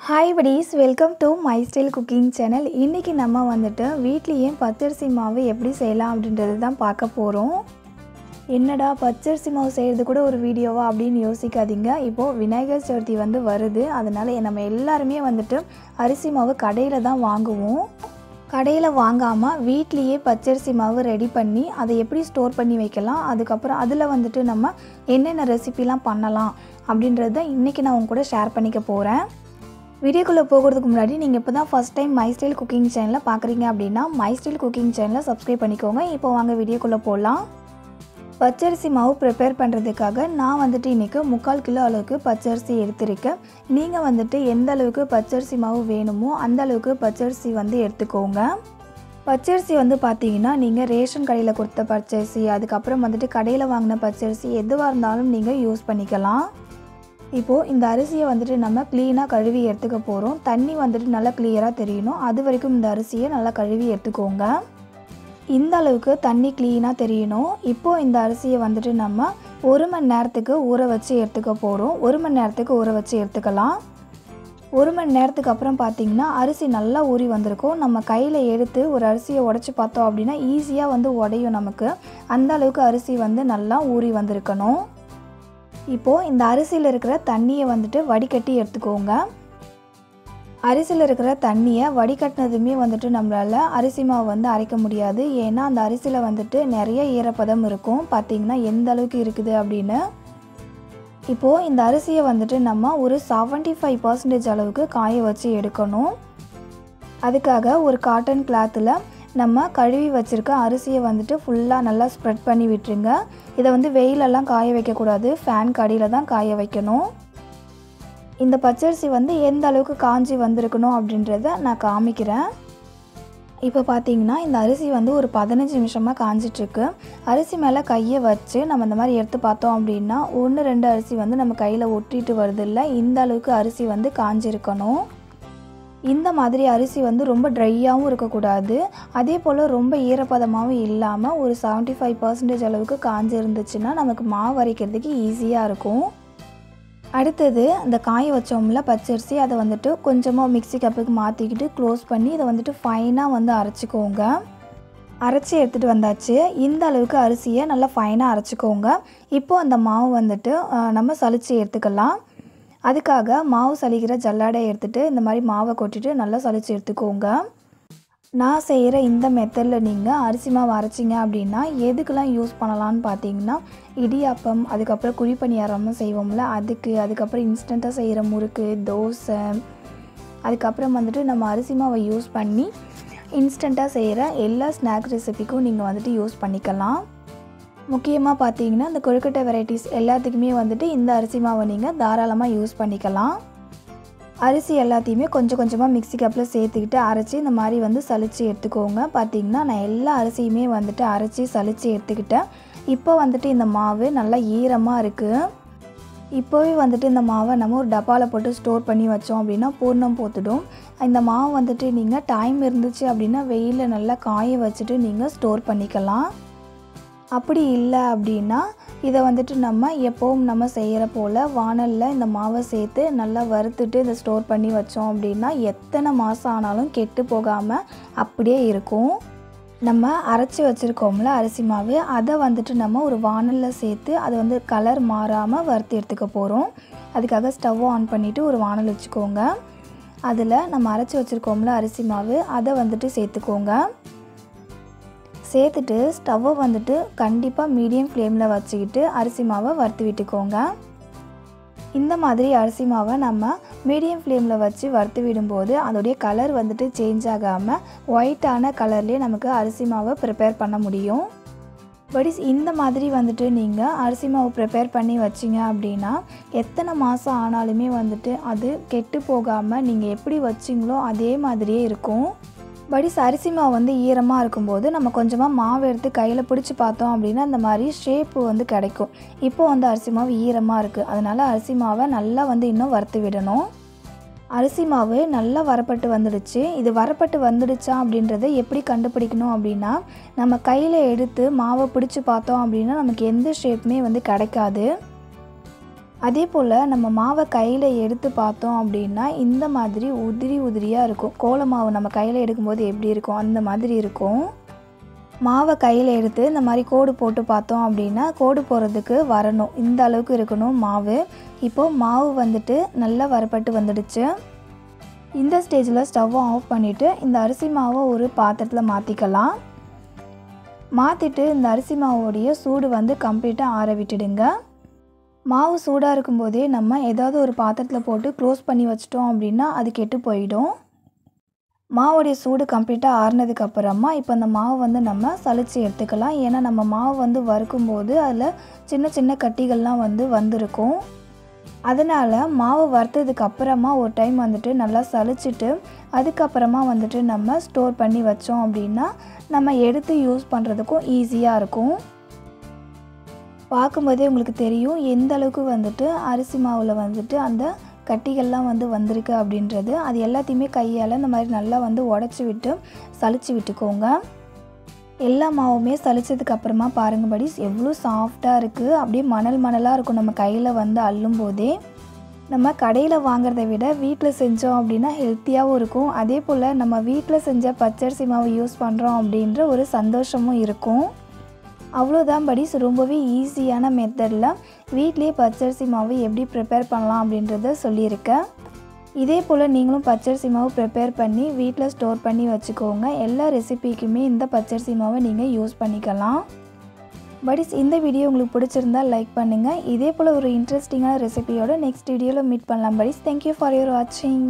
Hi buddies, welcome to my style cooking channel. இன்றைக்கி நம்ம வந்துட்டு வீட்லேயே பச்சரிசி மாவு எப்படி செய்யலாம் அப்படின்றது தான் பார்க்க போகிறோம். என்னடா பச்சரிசி மாவு செய்கிறது கூட ஒரு வீடியோவா அப்படின்னு யோசிக்காதீங்க. இப்போது விநாயகர் சதுர்த்தி வருது. அதனால் நம்ம எல்லாருமே வந்துட்டு அரிசி மாவு கடையில் தான் வாங்குவோம். கடையில் வாங்காமல் வீட்லேயே பச்சரிசி மாவு ரெடி பண்ணி அதை எப்படி ஸ்டோர் பண்ணி வைக்கலாம், அதுக்கப்புறம் அதில் வந்துட்டு நம்ம என்னென்ன ரெசிபிலாம் பண்ணலாம் அப்படின்றத இன்றைக்கி நான் உங்க கூட ஷேர் பண்ணிக்க போகிறேன். வீடியோக்குள்ளே போகிறதுக்கு முன்னாடி நீங்கள் இப்போ தான் first time my style cooking சேனலை பார்க்குறீங்க அப்படின்னா மை ஸ்டைல் குக்கிங் சேனலை சப்ஸ்கிரைப் பண்ணிக்கோங்க. இப்போ வாங்க வீடியோக்குள்ளே போகலாம். பச்சரிசி மாவு ப்ரிப்பேர் பண்ணுறதுக்காக நான் வந்துட்டு இன்றைக்கி 3/4 கிலோ அளவுக்கு பச்சரிசி எடுத்திருக்கேன். நீங்கள் வந்துட்டு எந்த அளவுக்கு பச்சரிசி மாவு வேணுமோ அந்த அளவுக்கு பச்சரிசி எடுத்துக்கோங்க. பச்சரிசி பார்த்தீங்கன்னா நீங்கள் ரேஷன் கடையில் கொடுத்த பச்சரிசி, அதுக்கப்புறம் வந்துட்டு கடையில் வாங்கின பச்சரிசி எதுவாக இருந்தாலும் நீங்கள் யூஸ் பண்ணிக்கலாம். இப்போது இந்த அரிசியை நம்ம க்ளீனாக கழுவி எடுத்துக்க போகிறோம். தண்ணி நல்லா கிளியராக தெரியணும். அது வரைக்கும் இந்த அரிசியை நல்லா கழுவி எடுத்துக்கோங்க. இந்த அளவுக்கு தண்ணி க்ளீனாக தெரியணும். இப்போது இந்த அரிசியை நம்ம 1 மணி நேரத்துக்கு ஊற வச்சு எடுத்துக்க போகிறோம். 1 மணி நேரத்துக்கு ஊற வச்சு எடுத்துக்கலாம். 1 மணி நேரத்துக்கு அப்புறம் பார்த்திங்கன்னா அரிசி நல்லா ஊறி வந்திருக்கும். நம்ம கையில் எடுத்து ஒரு அரிசியை உடச்சி பார்த்தோம் அப்படின்னா ஈஸியாக உடையும். நமக்கு அந்த அளவுக்கு அரிசி நல்லா ஊறி வந்திருக்கணும். இப்போது இந்த அரிசியில் இருக்கிற தண்ணியை வடிகட்டி எடுத்துக்கோங்க. அரிசியில் இருக்கிற தண்ணியை வடிகட்டினதுமே நம்மளால் அரிசி மாவு அரைக்க முடியாது. ஏன்னா அந்த அரிசியில் நிறைய ஈரப்பதம் இருக்கும். பார்த்திங்கன்னா எந்த அளவுக்கு இருக்குது அப்படின்னு. இப்போது இந்த அரிசியை நம்ம ஒரு 75% அளவுக்கு காய வச்சு எடுக்கணும். அதுக்காக ஒரு காட்டன் கிளாத்தில் நம்ம கழுவி வச்சுருக்க அரிசியை ஃபுல்லாக நல்லா ஸ்ப்ரெட் பண்ணி விட்டுருங்க. இதை வெயிலெல்லாம் காய வைக்கக்கூடாது, ஃபேன் கடியில் தான் காய வைக்கணும். இந்த பச்சரிசி எந்த அளவுக்கு காஞ்சி வந்திருக்கணும் அப்படின்றத நான் காமிக்கிறேன். இப்போ பார்த்திங்கன்னா இந்த அரிசி ஒரு 15 நிமிஷமாக காஞ்சிட்ருக்கு. அரிசி மேலே கையை வச்சு நம்ம இந்த மாதிரி எடுத்து பார்த்தோம் அப்படின்னா 1-2 அரிசி நம்ம கையில் ஒட்டிட்டு வருது இல்லை, இந்த அளவுக்கு அரிசி காஞ்சிருக்கணும். இந்த மாதிரி அரிசி ரொம்ப ட்ரையாகவும் இருக்கக்கூடாது, அதே போல் ரொம்ப ஈரப்பதமாகவும் இல்லாமல் ஒரு 75% அளவுக்கு காஞ்சி இருந்துச்சுன்னா நமக்கு மாவு அரைக்கிறதுக்கு ஈஸியாக இருக்கும். அடுத்தது அந்த காய வச்சோம்ல பச்சரிசி, அதை கொஞ்சமாக மிக்ஸி கப்புக்கு மாற்றிக்கிட்டு க்ளோஸ் பண்ணி இதை ஃபைனாக அரைச்சிக்கோங்க. அரைச்சி எடுத்துகிட்டு வந்தாச்சு. இந்த அளவுக்கு அரிசியை நல்லா ஃபைனாக அரைச்சிக்கோங்க. இப்போது அந்த மாவு நம்ம சலிச்சு எடுத்துக்கலாம். அதுக்காக மாவு சலிக்கிற ஜல்லாடை எடுத்துகிட்டு இந்த மாதிரி மாவை கொட்டிட்டு நல்லா சலிச்சு எடுத்துக்கோங்க. நான் செய்கிற இந்த மெத்தடில் நீங்கள் அரிசி மாவு அரைச்சிங்க அப்படின்னா எதுக்கெலாம் யூஸ் பண்ணலான்னு பார்த்தீங்கன்னா இடியாப்பம், அதுக்கப்புறம் குழிப்பணியாரமும் செய்வோம்ல அதுக்கு, அதுக்கப்புறம் இன்ஸ்டண்ட்டாக செய்கிற முறுக்கு, தோசை, அதுக்கப்புறம் நம்ம அரிசி மாவை யூஸ் பண்ணி இன்ஸ்டண்ட்டாக செய்கிற எல்லா ஸ்நாக் ரெசிபிக்கும் நீங்கள் யூஸ் பண்ணிக்கலாம். முக்கியமாக பார்த்தீங்கன்னா இந்த கொழுக்கட்டை வெரைட்டிஸ் எல்லாத்துக்குமே இந்த அரிசி மாவை நீங்கள் தாராளமாக யூஸ் பண்ணிக்கலாம். அரிசி எல்லாத்தையுமே கொஞ்சம் கொஞ்சமாக மிக்ஸி கப்பில் சேர்த்துக்கிட்டு அரைச்சி இந்த மாதிரி சலிச்சு எடுத்துக்கோங்க. பார்த்திங்கன்னா நான் எல்லா அரிசியுமே அரைச்சி சலிச்சு எடுத்துக்கிட்டேன். இப்போ இந்த மாவு நல்லா ஈரமாக இருக்குது. இப்போவே இந்த மாவை நம்ம ஒரு டப்பாவில் போட்டு ஸ்டோர் பண்ணி வச்சோம் அப்படின்னா பூர்ணம் போத்துடும். இந்த மாவு நீங்கள் டைம் இருந்துச்சு அப்படின்னா வெயிலில் நல்லா காய வச்சுட்டு நீங்கள் ஸ்டோர் பண்ணிக்கலாம். அப்படி இல்லை அப்படின்னா இதை நம்ம எப்போவும் நம்ம செய்கிற போல் வானலில் இந்த மாவை சேர்த்து நல்லா வறுத்துட்டு இதை ஸ்டோர் பண்ணி வச்சோம் அப்படின்னா எத்தனை மாதம் ஆனாலும் கெட்டு போகாமல் அப்படியே இருக்கும். நம்ம அரைச்சி வச்சுருக்கோம்ல அரிசி மாவு, அதை நம்ம ஒரு வானலில் சேர்த்து அதை கலர் மாறாமல் வறுத்து எடுத்துக்க போகிறோம். அதுக்காக ஸ்டவ் ஆன் பண்ணிவிட்டு ஒரு வானல் வச்சுக்கோங்க. அதில் நம்ம அரைச்சி வச்சுருக்கோம்ல அரிசி மாவு, அதை சேர்த்துக்கோங்க. சேர்த்துட்டு ஸ்டவ்வை கண்டிப்பாக மீடியம் ஃப்ளேமில் வச்சுக்கிட்டு அரிசி மாவை வறுத்து விட்டுக்கோங்க. இந்த மாதிரி அரிசி மாவை நம்ம மீடியம் ஃப்ளேமில் வச்சு வறுத்து விடும்போது அதோடைய கலர் சேஞ்ச் ஆகாமல் ஒயிட்டான கலர்லேயே நமக்கு அரிசி மாவை ப்ரிப்பேர் பண்ண முடியும். பட் இந்த மாதிரி நீங்கள் அரிசி மாவு ப்ரிப்பேர் பண்ணி வச்சிங்க அப்படின்னா எத்தனை மாதம் ஆனாலுமே அது கெட்டு போகாமல் நீங்கள் எப்படி வச்சிங்களோ அதே மாதிரியே இருக்கும். பட் அரிசி மாவு ஈரமாக இருக்கும்போது நம்ம கொஞ்சமாக மாவு எடுத்து கையில் பிடிச்சி பார்த்தோம் அப்படின்னா இந்த மாதிரி ஷேப்பு கிடைக்கும். இப்போது அரிசி மாவு ஈரமாக இருக்குது, அதனால் அரிசி மாவை நல்லா இன்னும் வறுத்து விடணும். அரிசி மாவு நல்லா வரப்பட்டு வந்துடுச்சு. இது வரப்பட்டு வந்துடுச்சா அப்படின்றத எப்படி கண்டுபிடிக்கணும் அப்படின்னா நம்ம கையில் எடுத்து மாவை பிடிச்சி பார்த்தோம் அப்படின்னா நமக்கு எந்த ஷேப்புமே கிடைக்காது. அதே போல் நம்ம மாவை கையில் எடுத்து பார்த்தோம் அப்படின்னா இந்த மாதிரி உதிரி உதிரியாக இருக்கும். கோல மாவு நம்ம கையில் எடுக்கும்போது எப்படி இருக்கும் அந்த மாதிரி இருக்கும். மாவை கையில் எடுத்து இந்த மாதிரி கோடு போட்டு பார்த்தோம் அப்படின்னா கோடு போடுறதுக்கு வரணும், இந்த அளவுக்கு இருக்கணும் மாவு. இப்போது மாவு வந்துட்டு நல்லா வறுபட்டு வந்துடுச்சு. இந்த ஸ்டேஜில் ஸ்டவ்வை ஆஃப் பண்ணிவிட்டு இந்த அரிசி மாவை ஒரு பாத்திரத்தில் மாற்றிக்கலாம். மாற்றிட்டு இந்த அரிசி மாவோடைய சூடு வந்து கம்ப்ளீட்டாக ஆற விட்டுடுங்க. மாவு சூடாக இருக்கும்போதே நம்ம ஏதாவது ஒரு பாத்திரத்தில் போட்டு க்ளோஸ் பண்ணி வச்சிட்டோம் அப்படின்னா அது கெட்டு போயிடும். மாவோடைய சூடு கம்ப்ளீட்டாக ஆறுனதுக்கப்புறமா இப்போ அந்த மாவு வந்து நம்ம சலிச்சு எடுத்துக்கலாம். ஏன்னா நம்ம மாவு வந்து வறுக்கும்போது அதில் சின்ன சின்ன கட்டிகள்லாம் வந்திருக்கும். அதனால் மாவு வறுத்ததுக்கு அப்புறமா ஒரு டைம் வந்துட்டு நல்லா சலிச்சிட்டு அதுக்கப்புறமா வந்துட்டு நம்ம ஸ்டோர் பண்ணி வச்சோம் அப்படின்னா நம்ம எடுத்து யூஸ் பண்ணுறதுக்கும் ஈஸியாக இருக்கும். பார்க்கும்போதே உங்களுக்கு தெரியும் எந்த அளவுக்கு வந்துட்டு அரிசி மாவில் வந்துட்டு அந்த கட்டிகள்லாம் வந்திருக்கு அப்படின்றது. அது எல்லாத்தையுமே கையால் இந்த மாதிரி நல்லா உடச்சி விட்டு சலிச்சு விட்டுக்கோங்க. எல்லா மாவுமே சலிச்சதுக்கு அப்புறமா பாருங்கள் படிஸ் எவ்வளோ சாஃப்டாக இருக்குது. அப்படியே மணலாக இருக்கும் நம்ம கையில் அள்ளும் போதே. நம்ம கடையில் வாங்குறதை விட வீட்டில் செஞ்சோம் அப்படின்னா ஹெல்த்தியாகவும் இருக்கும். அதே போல் நம்ம வீட்டில் செஞ்ச பச்சரிசி மாவு யூஸ் பண்ணுறோம் அப்படின்ற ஒரு சந்தோஷமும் இருக்கும். அவ்வளோதான் படிஸ், ரொம்பவே ஈஸியான மெத்தடில் வீட்லேயே பச்சரிசி மாவு எப்படி ப்ரிப்பேர் பண்ணலாம் அப்படின்றத சொல்லியிருக்கேன். இதே போல் நீங்களும் பச்சரிசி மாவு ப்ரிப்பேர் பண்ணி வீட்டில் ஸ்டோர் பண்ணி வச்சுக்கோங்க. எல்லா ரெசிபிக்குமே இந்த பச்சரிசி மாவை நீங்கள் யூஸ் பண்ணிக்கலாம். படிஸ், இந்த வீடியோ உங்களுக்கு பிடிச்சிருந்தால் லைக் பண்ணுங்கள். இதே போல் ஒரு இன்ட்ரெஸ்டிங்கான ரெசிபியோட நெக்ஸ்ட் வீடியோவில் மீட் பண்ணலாம் படிஸ். தேங்க்யூ ஃபார் யுவர் வாட்சிங்.